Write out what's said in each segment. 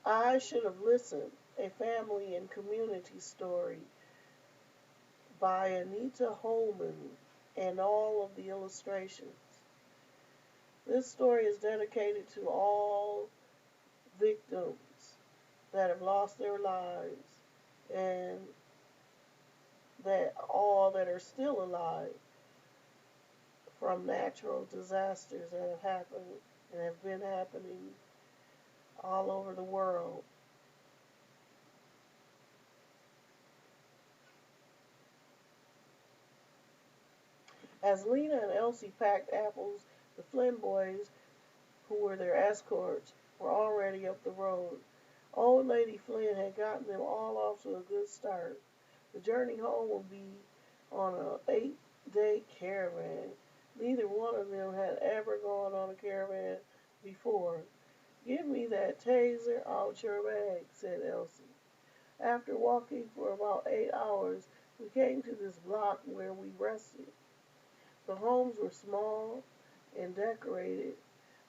I Should Have Listened, a family and community story by Anita Holman and all of the illustrations. This story is dedicated to all victims that have lost their lives and that all that are still alive from natural disasters that have happened and have been happening all over the world. As Lena and Elsie packed apples, the Flynn boys, who were their escorts, were already up the road. Old Lady Flynn had gotten them all off to a good start. The journey home would be on an 8-day caravan. Neither one of them had ever gone on a caravan before. Give me that taser out your bag, said Elsie. After walking for about 8 hours, we came to this block where we rested. The homes were small and decorated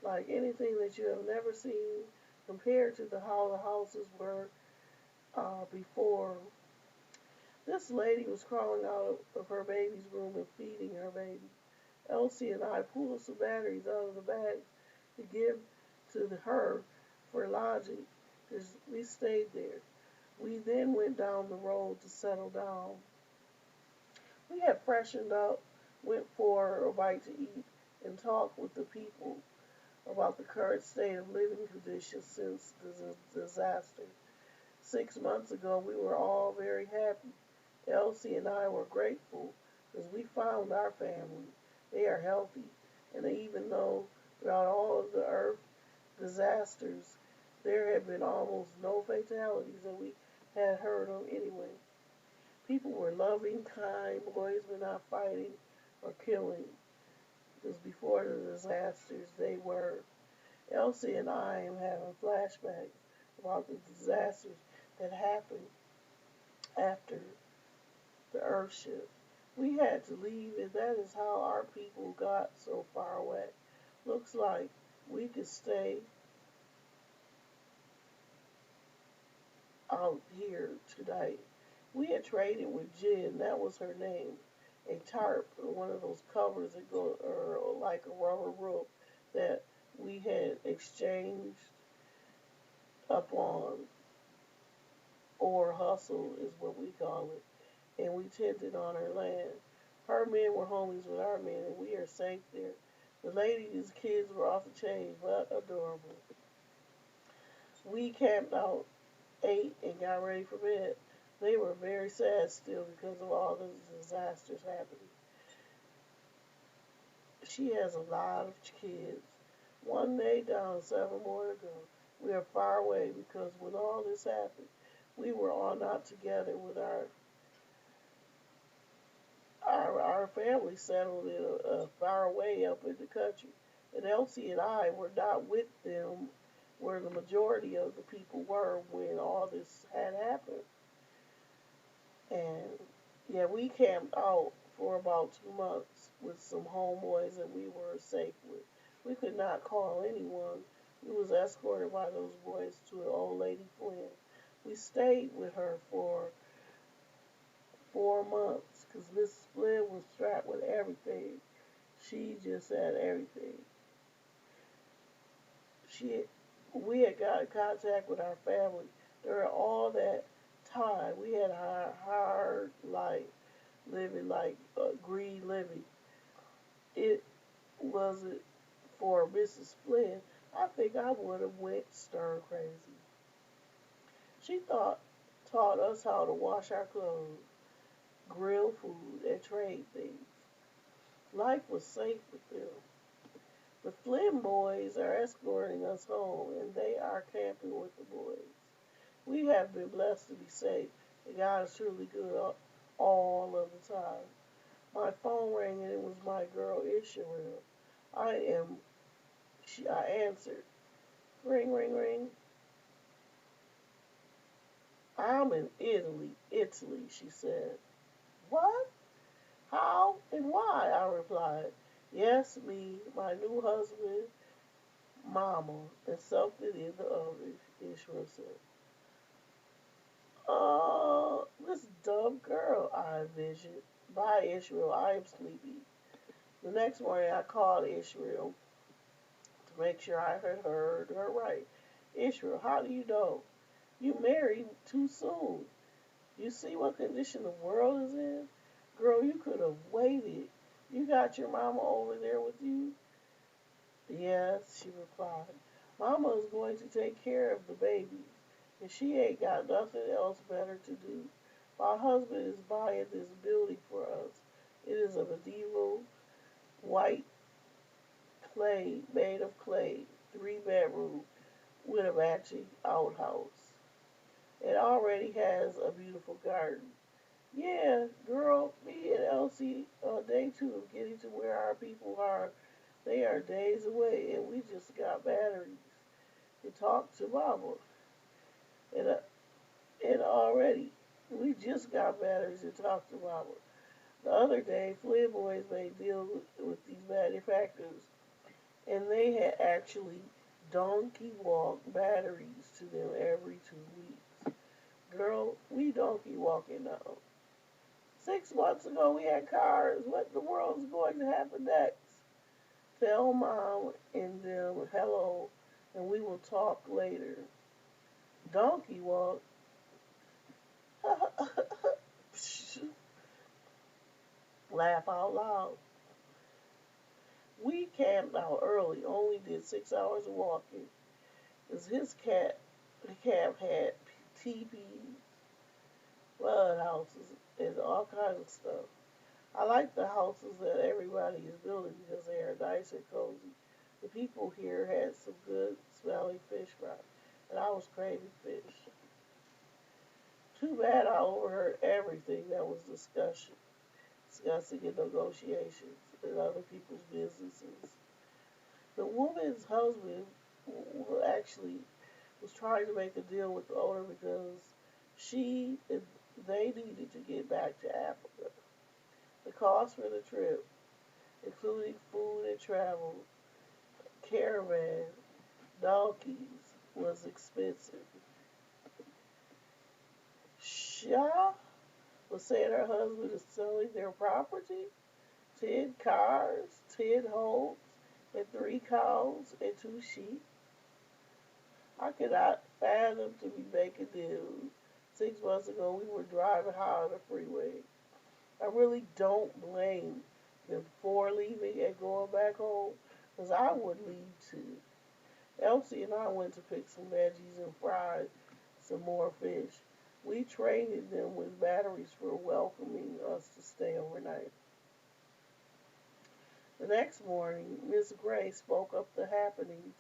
like anything that you have never seen compared to how the houses were before. This lady was crawling out of her baby's room and feeding her baby. Elsie and I pulled some batteries out of the bags to give to her for lodging. We stayed there. We then went down the road to settle down. We had freshened up, went for a bite to eat, and talked with the people about the current state of living conditions since the disaster. 6 months ago, we were all very happy. Elsie and I were grateful because we found our family. They are healthy, and even though throughout all of the earth disasters, there had been almost no fatalities that we had heard of anyway. People were loving, kind, boys were not fighting or killing, because before the disasters, they were. Elsie and I am having flashbacks about the disasters that happened after the earth shift. We had to leave, and that is how our people got so far away. Looks like we could stay out here tonight. We had traded with Jen, that was her name, a tarp, one of those covers that go, or like a rubber rope that we had exchanged up on, or hustle is what we call it, and we tented on her land. Her men were homies with our men, and we are safe there. The lady's kids were off the chain, but adorable. We camped out, ate, and got ready for bed. They were very sad still because of all the disasters happening. She has a lot of kids. One day down, 7 more to go. We are far away because when all this happened, we were all not together with our family settled in far away up in the country. And Elsie and I were not with them where the majority of the people were when all this had happened. And yeah, we camped out for about 2 months with some homeboys that we were safe with. We could not call anyone. We was escorted by those boys to an old lady Flynn. We stayed with her for 4 months because Miss Flynn was strapped with everything. She just had everything. She, we had got in contact with our family during all that time. We had our hard life, living like green living. It wasn't for Mrs. Flynn. I think I would have went stir crazy. She taught us how to wash our clothes, grill food, and trade things. Life was safe with them. The Flynn boys are escorting us home, and they are camping with the boys. We have been blessed to be safe, and God is truly good all of the time. My phone rang, and it was my girl Isherel. I am. I answered. Ring, ring, ring. I'm in Italy, she said. What? How and why? I replied. Yes, me, my new husband, Mama, and something in the oven, Ishmael said. Oh, this dumb girl, I envisioned. Bye, Ishmael, I am sleepy. The next morning I called Ishmael to make sure I had heard her right. Ishmael, how do you know? You married too soon. You see what condition the world is in? Girl, you could have waited. You got your mama over there with you? Yes, she replied. Mama is going to take care of the babies, and she ain't got nothing else better to do. My husband is buying this building for us. It is a medieval white clay, made of clay, 3 bedroom with a matching outhouse. It already has a beautiful garden. Yeah, girl, me and Elsie on day 2 of getting to where our people are. They are days away, and we just got batteries to talk to Mama. And, uh, and already, we just got batteries to talk to Mama. The other day, Flynn Boys made deals with these manufacturers, and they had actually donkey walk batteries to them every 2 weeks. Girl, we donkey walking now. 6 months ago, we had cars. What in the world is going to happen next? Tell Mom and them hello, and we will talk later. Donkey walk. Laugh out loud. We camped out early, only did 6 hours of walking. Cause his camp had teepees, flood houses, and all kinds of stuff. I like the houses that everybody is building because they are nice and cozy. The people here had some good smelling fish fry, and I was craving fish. Too bad I overheard everything that was discussing in negotiations and other people's businesses. The woman's husband actually was trying to make a deal with the owner because she and they needed to get back to Africa. The cost for the trip, including food and travel, caravan, donkeys, was expensive. Shah was saying her husband is selling their property, 10 cars, 10 homes, and 3 cows and 2 sheep. I cannot fathom to be making deals. 6 months ago, we were driving high on the freeway. I really don't blame them for leaving and going back home, because I would leave too. Elsie and I went to pick some veggies and fry some more fish. We traded them with batteries for welcoming us to stay overnight. The next morning, Miss Gray spoke up the happenings.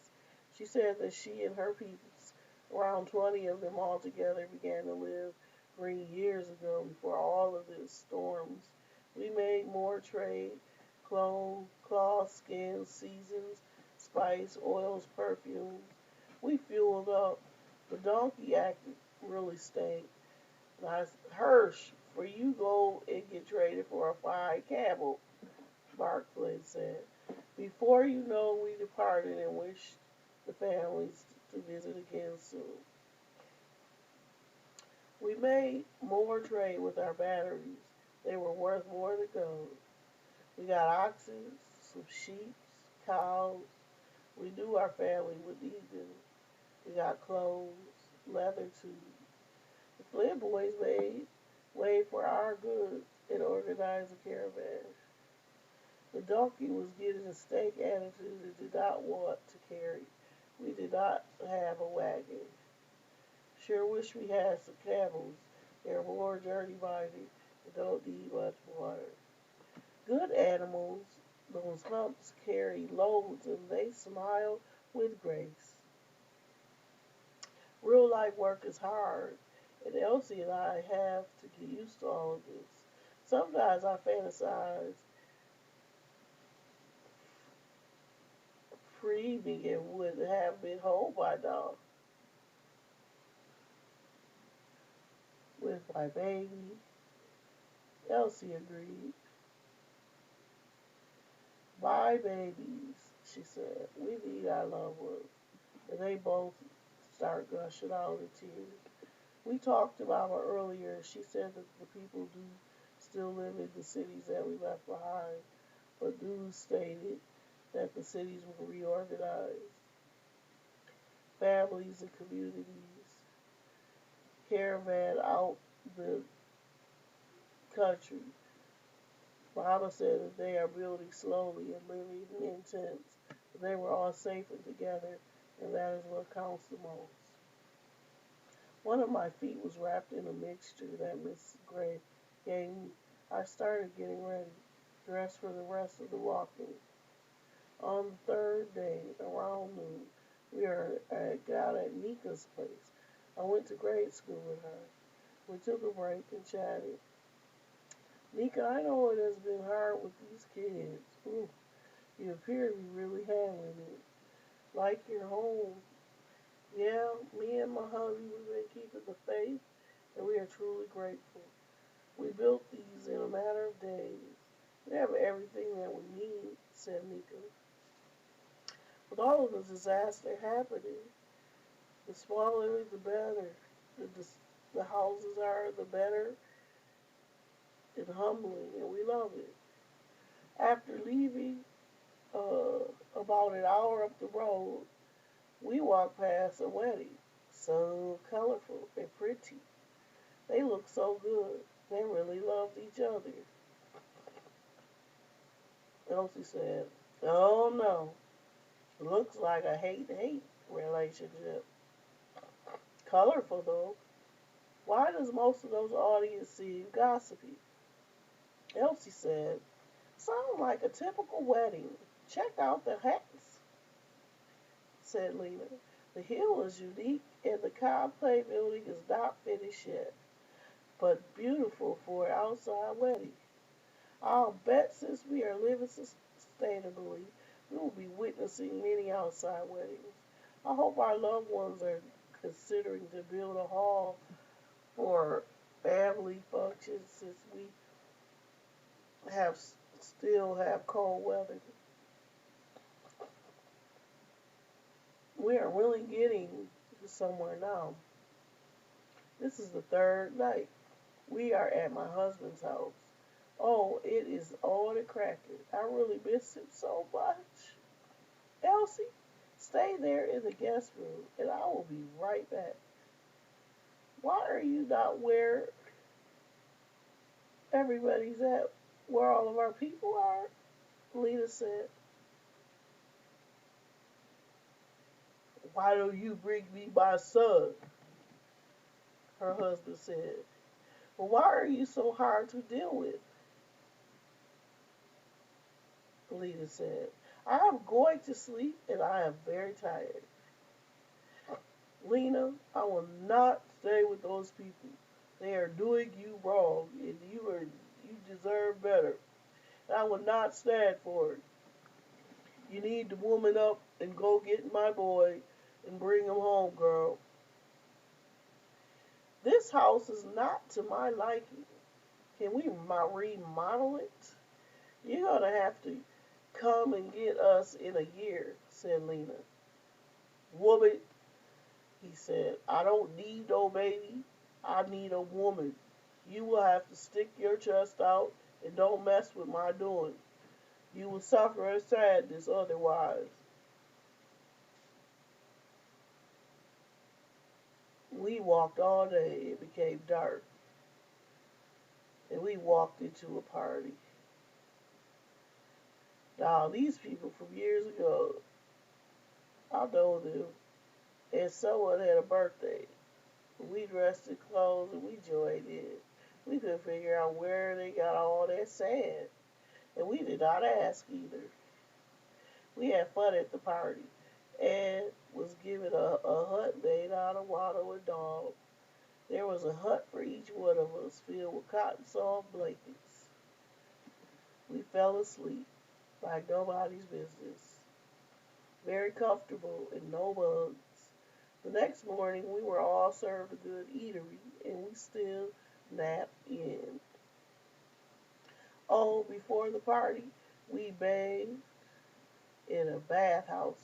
She said that she and her peeps, around 20 of them altogether, began to live 3 years ago before all of the storms. We made more trade, cloth, skins, seasons, spice, oils, perfumes. We fueled up. The donkey acted really stank. Now, Hirsch, for you go and get traded for a fine camel, Barclay said. Before you know, we departed and wished the families to visit again soon. We made more trade with our batteries. They were worth more than gold. We got oxen, some sheep, cows. We knew our family would need them. We got clothes, leather too. The Flynn boys made way for our goods and organized a caravan. The donkey was getting a stank attitude and did not want to carry. We did not have a wagon. Sure wish we had some camels. They're more journey minded and don't need much water. Good animals, those humps carry loads and they smile with grace. Real life work is hard, and Elsie and I have to get used to all of this. Sometimes I fantasize Freebie and would have been home by now with my baby. Elsie agreed. Bye, babies. she said. We need our loved ones. And they both start gushing out in tears. We talked about her earlier. She said that the people do still live in the cities that we left behind, but news stated that the cities were reorganized. Families and communities caravan out the country. Mama said that they are building slowly and living in tents. They were all safe and together, and that is what counts the most. One of my feet was wrapped in a mixture that Miss Gray gave me. I started getting ready, dressed for the rest of the walking. On the third day, around noon, we were out at Nika's place. I went to grade school with her. We took a break and chatted. Nika, I know it has been hard with these kids. Ooh, you appear to be really handling it. Like your home. Yeah, me and my hubby, we've been keeping the faith, and we are truly grateful. We built these in a matter of days. We have everything that we need, said Nika. With all of the disaster happening, the smaller the better. The, the houses are, the better and humbling, and we love it. After leaving about an hour up the road, we walked past a wedding. So colorful and pretty. They looked so good. They really loved each other. Elsie said, oh no, looks like a hate-hate relationship. Colorful though. Why does most of those audience seem gossipy? Elsie said, sounds like a typical wedding. Check out the hats, said Lena. The hill is unique and the Cobb Play building is not finished yet, but beautiful for an outside wedding. I'll bet since we are living sustainably, we will be witnessing many outside weddings. I hope our loved ones are considering to build a hall for family functions since we have still have cold weather. We are really getting somewhere now. This is the third night. We are at my husband's house. Oh, it is on the cracker. I really miss him so much. Elsie, stay there in the guest room and I will be right back. Why are you not where everybody's at? Where all of our people are? Lena said. Why don't you bring me my son? Her husband said. Well, why are you so hard to deal with? Lena said. I am going to sleep and I am very tired. Lena, I will not stay with those people. They are doing you wrong and you deserve better. And I will not stand for it. You need to woman up and go get my boy and bring him home, girl. This house is not to my liking. Can we remodel it? You're going to have to come and get us in a year, said Lena. Woman, he said, I don't need no baby. I need a woman. You will have to stick your chest out and don't mess with my doing. You will suffer a sadness otherwise. We walked all day. It became dark. And we walked into a party. Now, these people from years ago, I know them. And someone had a birthday. We dressed in clothes and we joined in. We couldn't figure out where they got all that sand. And we did not ask either. We had fun at the party and was given a hut made out of water and dog. There was a hut for each one of us filled with cotton soft blankets. We fell asleep like nobody's business. Very comfortable and no bugs. The next morning we were all served a good eatery and we still napped in. Oh, before the party, we bathed in a bathhouses.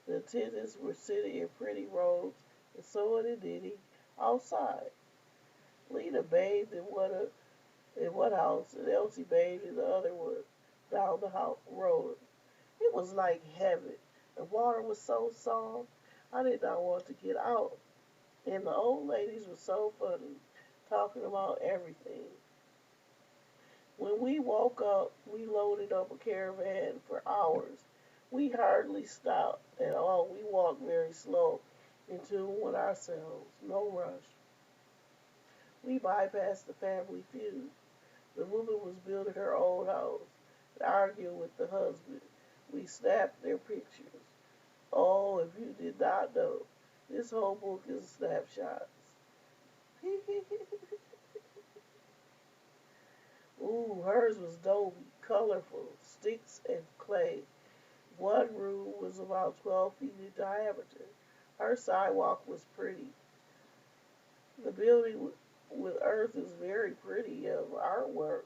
The attendants were sitting in pretty robes, and so were the Diddy outside. Lena bathed in one house, and Elsie bathed in the other one down the road. It was like heaven. The water was so soft, I did not want to get out. And the old ladies were so funny, talking about everything. When we woke up, we loaded up a caravan for hours. We hardly stopped at all. We walked very slow, in tune with ourselves, no rush. We bypassed the family feud. The woman was building her own house, arguing with the husband. We snapped their pictures. Oh, if you did not know, this whole book is snapshots. Ooh, hers was dope, colorful, sticks and clay. One room was about 12 feet in diameter. Her sidewalk was pretty. The building with earth is very pretty artwork.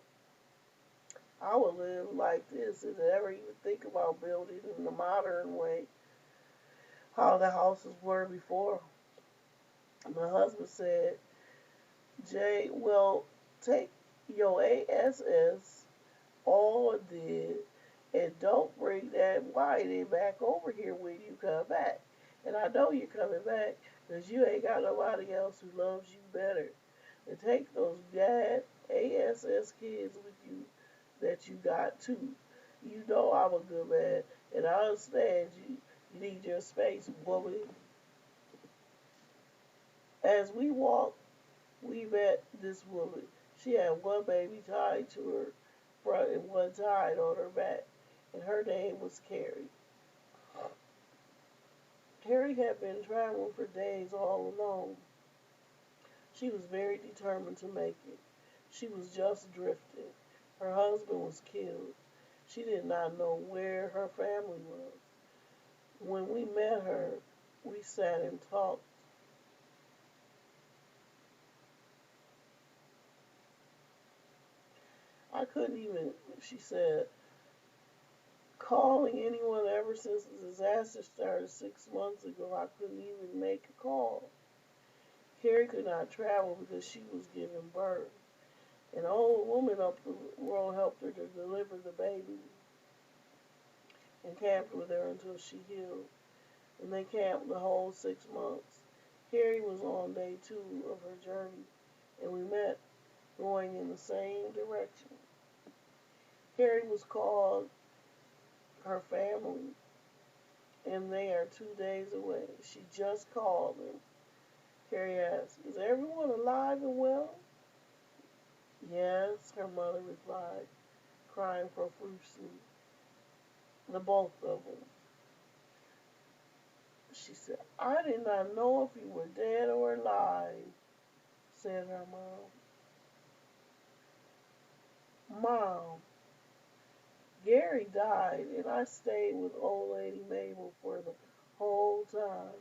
I would live like this and never even think about building in the modern way, how the houses were before. My husband said, Jay, well, take your ASS all did, and don't bring that whining back over here when you come back. And I know you're coming back because you ain't got nobody else who loves you better. And take those bad ASS kids with you that you got too. You know I'm a good man, and I understand you need your space, woman. As we walked, we met this woman. She had one baby tied to her front and one tied on her back, and her name was Carrie. Carrie had been traveling for days all alone. She was very determined to make it. She was just drifting. Her husband was killed. She did not know where her family was. When we met her, we sat and talked. I couldn't even, she said, calling anyone ever since the disaster started 6 months ago. I couldn't even make a call. Carrie could not travel because she was giving birth. An old woman up the road helped her to deliver the baby and camped with her until she healed. And they camped the whole 6 months. Carrie was on day 2 of her journey, and we met going in the same direction. Carrie was called her family, and they are 2 days away. She just called them. Carrie asked, is everyone alive and well? Yes, her mother replied, crying profusely. The both of them. She said, I did not know if you were dead or alive, said her mom. Mom, Gary died, and I stayed with old lady Mabel for the whole time.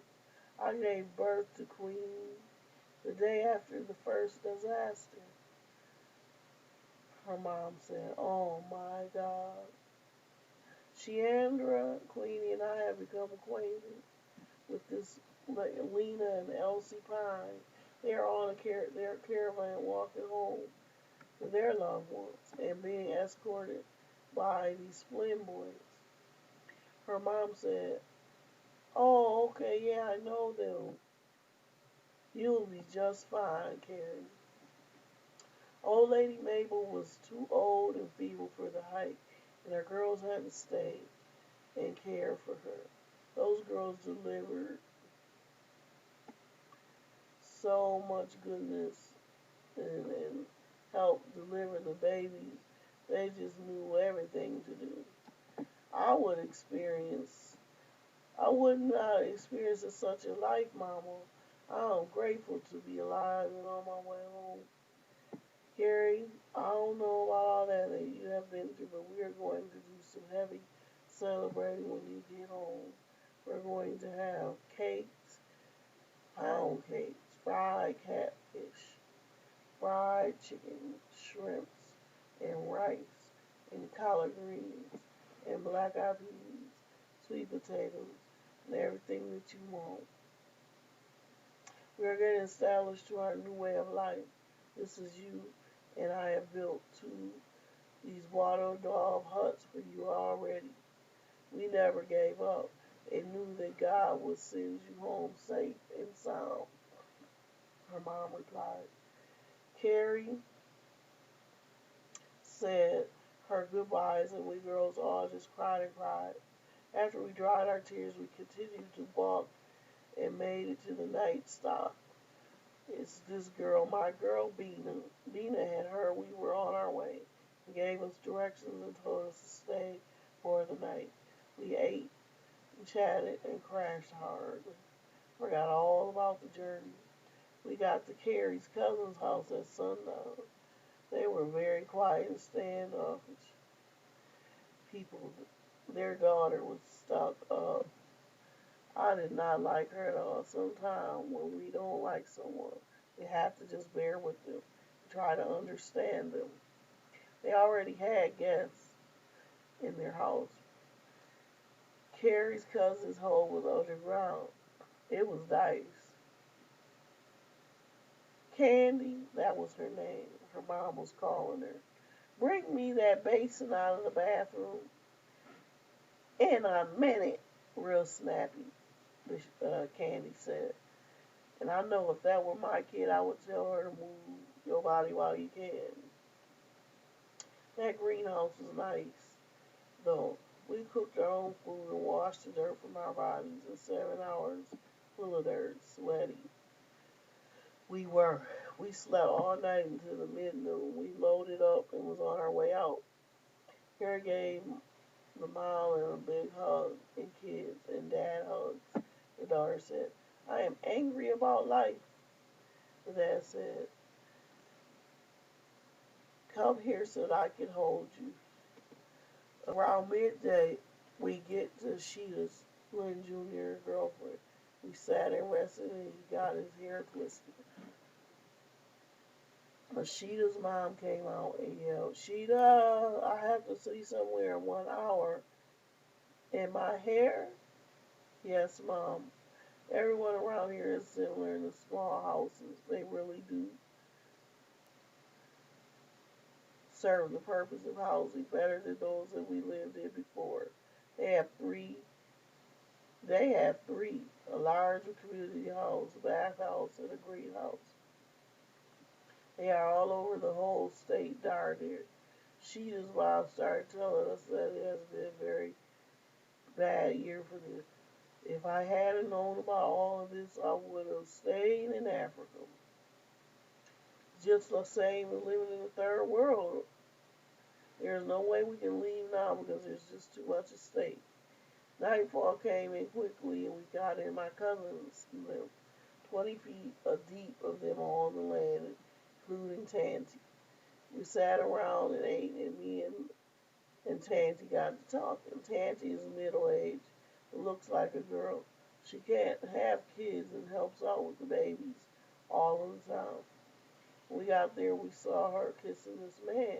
I gave birth to Queen the day after the first disaster. Her mom said, oh my God. Sheandra, Queenie, and I have become acquainted with this Lena and Elsie Pine. They are on their caravan walking home to their loved ones and being escorted by these Flynn boys. Her mom said, oh, okay, yeah, I know them. You'll be just fine, Carrie. Old Lady Mabel was too old and feeble for the hike, and her girls had to stay and care for her. Those girls delivered so much goodness and helped deliver the babies. They just knew everything to do. I would experience, I would not experience such a life, Mama. I'm grateful to be alive and on my way home. Gary, I don't know about all that you have been through, but we are going to do some heavy celebrating when you get home. We're going to have cakes, pound cakes, fried catfish, fried chicken, shrimps, and rice, and collard greens, and black eyed peas. sweet potatoes, and everything that you want. We are getting established to our new way of life. This is you, and I have built these water dog huts for you already. We never gave up and knew that God would send you home safe and sound, her mom replied. Carrie said her goodbyes, and we girls all just cried and cried. After we dried our tears, we continued to walk and made it to the night stop. It's this girl, my girl, Bina. Bina had heard we were on our way and gave us directions and told us to stay for the night. We ate and chatted and crashed hard. Forgot all about the journey. We got to Carrie's cousin's house at sundown. They were very quiet and standoffish people. Their daughter was stuck up. I did not like her at all. Sometimes when we don't like someone, we have to just bear with them and try to understand them. They already had guests in their house. Carrie's cousin's home was underground. It was nice. Candy, that was her name. Her mom was calling her. Bring me that basin out of the bathroom in a minute. Real snappy, Candy said. And I know if that were my kid, I would tell her to move your body while you can. That greenhouse was nice, though. We cooked our own food and washed the dirt from our bodies in 7 hours, full of dirt, sweaty. We were. We slept all night until the mid-noon. We loaded up and was on our way out. Carrie gave the mom and a big hug and kids, and Dad hugs. The daughter said, I am angry about life. The dad said, come here so that I can hold you. Around midday, we get to Sheeta's, Lynn Jr.'s girlfriend. We sat and rested, and he got his hair twisted. But Sheeta's mom came out and yelled, Sheeta, I have to see somewhere in 1 hour. And my hair? Yes, Mom. Everyone around here is similar in the small houses. They really do serve the purpose of housing better than those that we lived in before. They have three. They have three. A large community house, a bathhouse, and a greenhouse. They are all over the whole state, darn near. Sheeta's mom started telling us that it has been a very bad year for them. If I hadn't known about all of this, I would have stayed in Africa. Just the same as living in the third world. There's no way we can leave now because there's just too much at stake. Nightfall came in quickly and we got in. My cousins lived 20 feet deep of them on the land, including Tanty. We sat around and ate, and me and Tanty got to talking. Tanty is middle-aged and looks like a girl. She can't have kids and helps out with the babies all of the time. When we got there, we saw her kissing this man.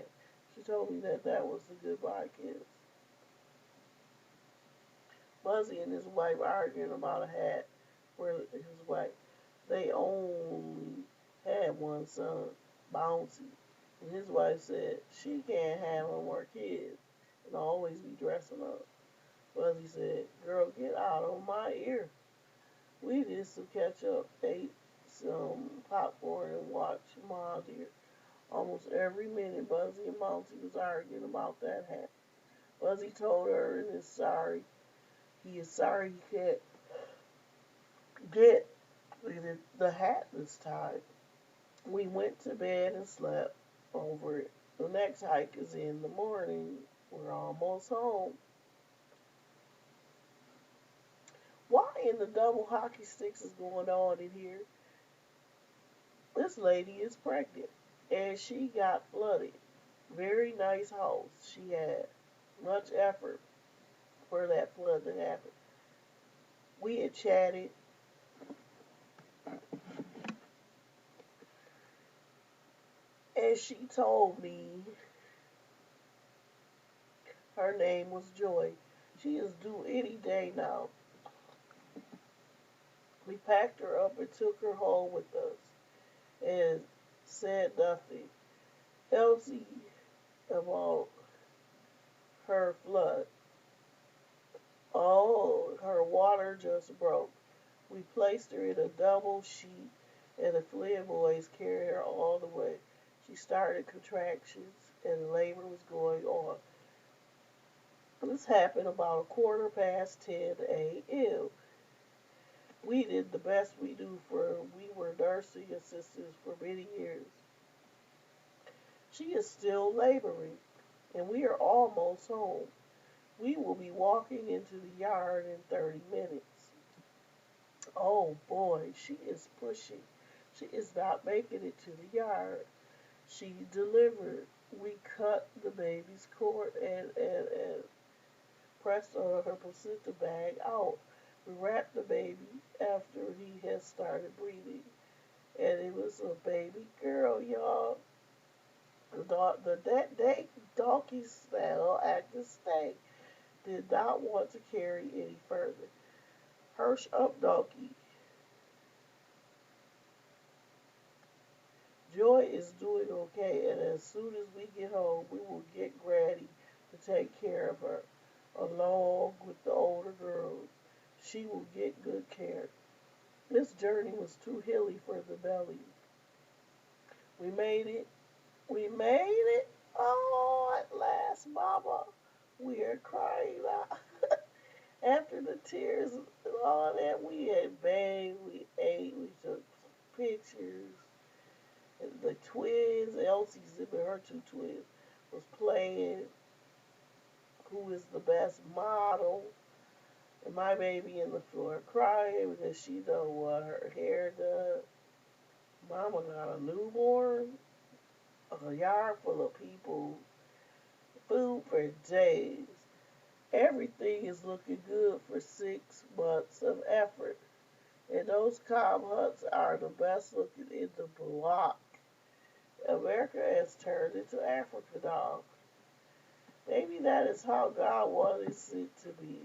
She told me that that was the goodbye kiss. Buzzy and his wife arguing about a hat for his wife. They only had one son, Bouncy. And his wife said she can't have no more kids and always be dressing up. Buzzy said, girl, get out of my ear. We did some catch up, ate some popcorn, and watched Ma Dear. Almost every minute, Buzzy and Bouncy was arguing about that hat. Buzzy told her and he is sorry he can't get the hat this time. We went to bed and slept over it. The next hike is in the morning. We're almost home. Why in the double hockey sticks is going on in here? This lady is pregnant and she got flooded. Very nice house she had. Much effort for that flood to happen. We had chatted and she told me her name was Joy. She is due any day now. We packed her up and took her home with us and said nothing. Elsie about her flood. Oh, her water just broke. We placed her in a double sheet, and the Flynn boys carried her all the way. She started contractions, and labor was going on. This happened about 10:15 a.m. We did the best we do for we were nursing assistants for many years. She is still laboring, and we are almost home. We will be walking into the yard in 30 minutes. Oh boy, she is pushing. She is not making it to the yard. She delivered. We cut the baby's cord and pressed on her placenta bag out. We wrapped the baby after he had started breathing. And it was a baby girl, y'all. That donkey style acting snake did not want to carry any further. Hirsch up, donkey. Joy is doing okay, and as soon as we get home, we will get Granny to take care of her, along with the older girls. She will get good care. This journey was too hilly for the belly. We made it. We made it. Oh, at last, Mama. We are crying out. After the tears and all that, we had bathed, we ate, we took pictures. And the twins, Elsie's and her two twins, was playing who is the best model. And my baby in the floor crying because she don't want her hair done. Mama got a newborn, a yard full of people, food for days. Everything is looking good for 6 months of effort. And those cob huts are the best looking in the block. America has turned into Africa now. Maybe that is how God wanted it to be.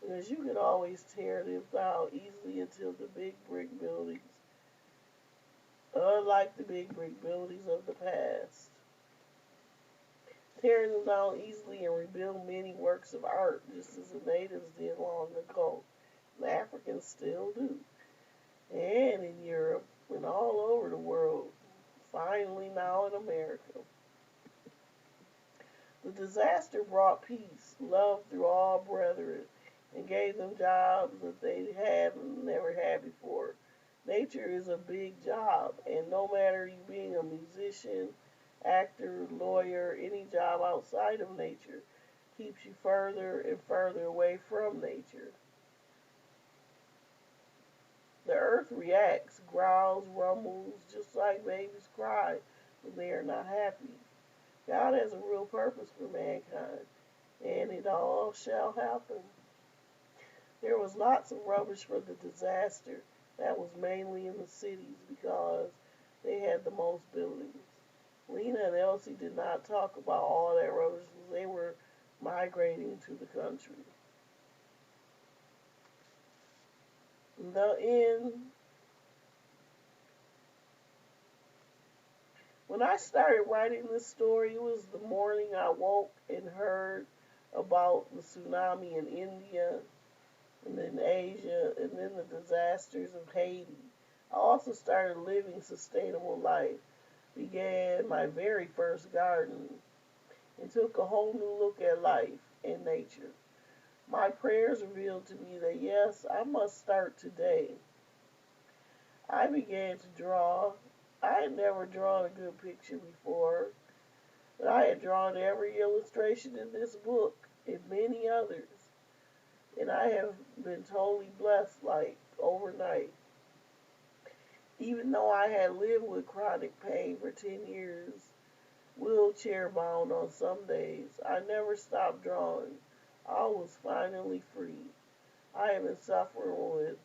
Because you can always tear them down easily until the big brick buildings, unlike the big brick buildings of the past. Tear them down easily and rebuild many works of art, just as the natives did long ago. The Africans still do. And in Europe and all over the world. Finally, now in America. The disaster brought peace, love through all brethren, and gave them jobs that they had never had before. Nature is a big job, and no matter you being a musician, actor, lawyer, any job outside of nature keeps you further and further away from nature. The earth reacts, growls, rumbles, just like babies cry when they are not happy. God has a real purpose for mankind, and it all shall happen. There was lots of rubbish from the disaster. That was mainly in the cities because they had the most buildings. Lena and Elsie did not talk about all that rubbish as they were migrating to the country. The end. When I started writing this story, it was the morning I woke and heard about the tsunami in India and then Asia and then the disasters of Haiti. I also started living sustainable life, began my very first garden, and took a whole new look at life and nature. My prayers revealed to me that yes, I must start today. I began to draw. I had never drawn a good picture before, but I had drawn every illustration in this book and many others, and I have been totally blessed like overnight. Even though I had lived with chronic pain for 10 years, wheelchair bound on some days, I never stopped drawing. I was finally free. I have been suffering with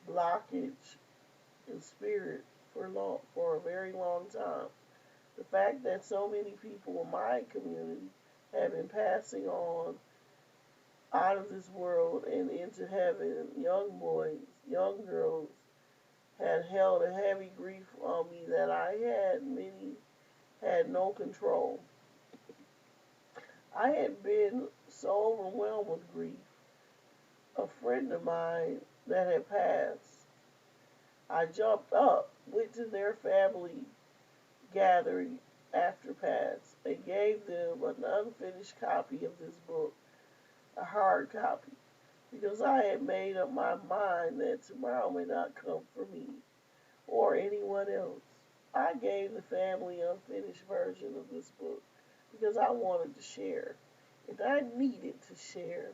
blockage in spirit for a very long time. The fact that so many people in my community have been passing on out of this world and into heaven. Young boys, young girls had held a heavy grief on me that many had no control. I had been so overwhelmed with grief. A friend of mine that had passed, I jumped up, went to their family gathering after pass, and gave them an unfinished copy of this book, a hard copy, because I had made up my mind that tomorrow may not come for me or anyone else. I gave the family an unfinished version of this book because I wanted to share, and I needed to share.